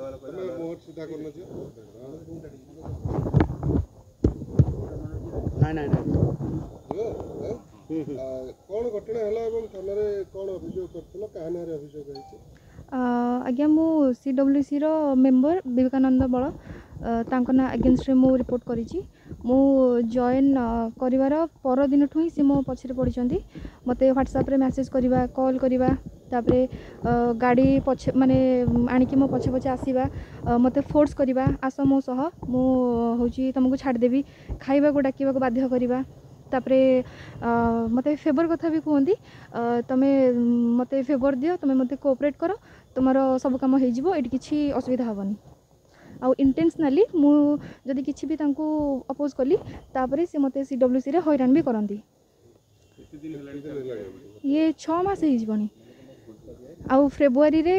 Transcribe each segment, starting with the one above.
मोहर सीधा करना कौन घटना है थाना कौन अभियोग कर क्या अभियोग आज्ञा मु CWC रो मेंबर विवेकानंद बल तांको ना अगेंस्ट रे मु रिपोर्ट करिछि मु जॉइन करिवार पर दिन ठु ही से मो पछरे पड़िचंदी मते व्हाट्सएप रे मैसेज करिवा कॉल करिवा तापरे गाड़ी पछ माने आनी कि मो पछे पछे आसीबा मते फोर्स करिवा आस मो सह मु होची तुमको छाड़ देबी खाइबा को डाकिबा को बाध्य करिवा तापरे मते फेवर कथा भी कहंदी तमे मते फेवर दियो तमे मते कोऑपरेट करो तुमरो सब काम हो जिवो एटी किछि असुविधा हबनी आ इंटेंशनली मु जदि किछि भी तांको अपोज कली तापरे से मते CWC रे हैरान भी करंदी ये 6 मास हे जिवनी आ फेब्रुआरी रे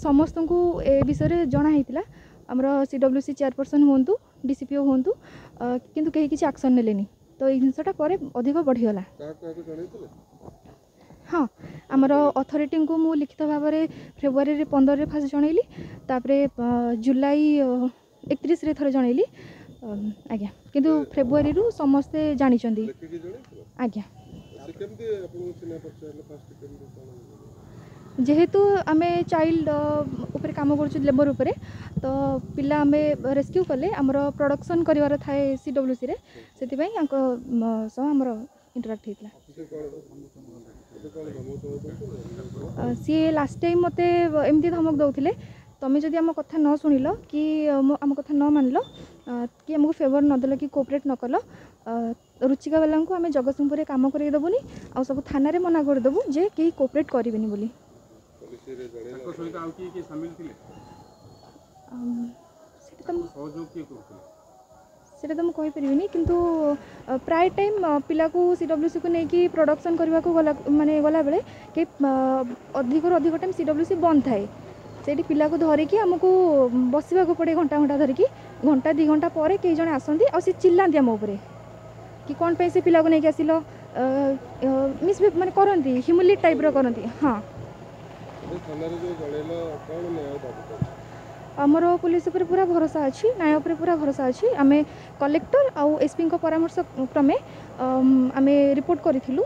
समस्त को ए विषय रे जणा हेतिला हमरो CWC चेयरपर्सन होंतु DCPO होंतु किंतु केही किछि एक्शन नेलेनी तो ये जिनसटा पर अधिक बढ़ीगला हाँ आमर अथॉरिटी को मु लिखित भाव में फेब्रुआरी 15 रे फास्ट जनइली तापरे जुलाई 31 रे थरे जनइली आज्ञा किंतु फेब्रुआरी रु समस्ते जानी चंदी आज्ञा जेहेतु आमे चाइल्ड ऊपर काम करछु लेबर ऊपर तो पिला आमे रेस्क्यू कले हमर प्रोडक्शन करिवार थाए CWC रे सेति पई आंको सो हमर इंटरैक्ट हेतला सी लास्ट टाइम मते एमती धमक दउथिले तमे जदि हम कथा न सुनिलो कि हम कथा न मानलो कि हमको फेवर न देलो कि कोऑपरेट न कलो रुचिका वाला को आमे जगतसिंहपुर काम करै दबुनी आ सब थाना रे मना कर दबु जे केही कोऑपरेट करिवेनी बोली सेटा तो मुझे कहीपरि किंतु प्राय टाइम पिला को CWC को लेकिन प्रोडक्शन करने को गला माने गला बेले कि अधिक टाइम CWC बंद थाए से पिला को धरिकी आमको बसवा को पड़े घंटा घंटा धरिकी घंटा 2 घंटा पर कई जन आसती आ चिल्लाती आम उपरे कि कौन पे से पिला को लेकिन आसिल मिस माने करती ह्यूमिलेट टाइप रो करती हाँ आमर पुलिस उपर पूरा भरोसा अच्छी न्याय उपर पूरा भरोसा अच्छी आमे कलेक्टर आउ SP को परामर्श क्रमे आमे रिपोर्ट करिथिलु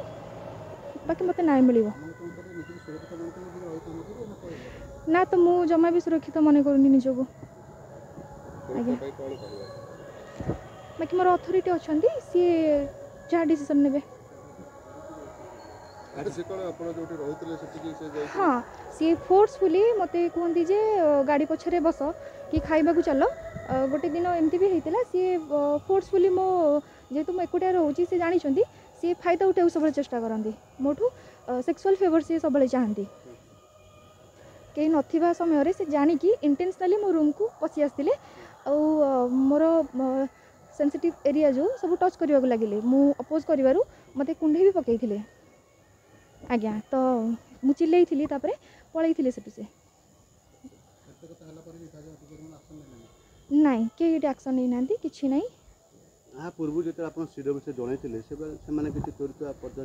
बाकी मते न्याय मिलिबो ना तो मु जमा भी सुरक्षित मन करनी निजको बाकी मोर अथॉरिटी अछंदी सी जहाँ डिसीजन नेबे हाँ सी फोर्सफुली मते कहती जे गाड़ी पछरे बस कि खाइबा को चलो गोटे दिन एमती भी होता सी फोर्सफुली मो जेहेतु मुझे एकुटिया रोची सी जानी सी फायदा उठाऊ सब चेष्टा करती मोठू सेक्सुअल फेवर सी सब चाहती कहीं नथिबा समय रे से जानिकी इंटेंशनली मो रूम को पशि आसते मोर सेंसिटिव एरिया जो सब टच करने को लगे मु अपोज करू मते कुंडे भी पकई आज्ञा तो मु चिल्लई थी पलई से नाई के एक्शन नहीं ना कि नहीं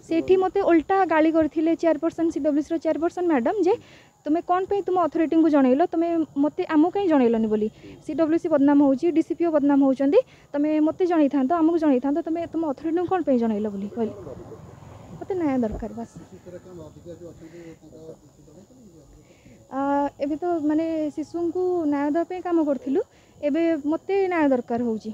सेठी मते उल्टा गाली करथिले चेयरपर्सन CWC रो चेयरपर्सन मैडम जे तुमे कौन पे तुम अथॉरिटी को जनइलो तुमे मते आमो कहीं जनइलोनी बोली CWC बदनाम होउची DCPO बदनाम होउचंदी तुमे मते जणई थांतो आमको जणई थांतो तुमे तुम अथॉरिटी को कौन पे जनइलो बोली कहली मते न्याय दरकार बस एबे तो माने शिशु को न्याय दे पे काम करथिलु एबे मते न्याय दरकार होउची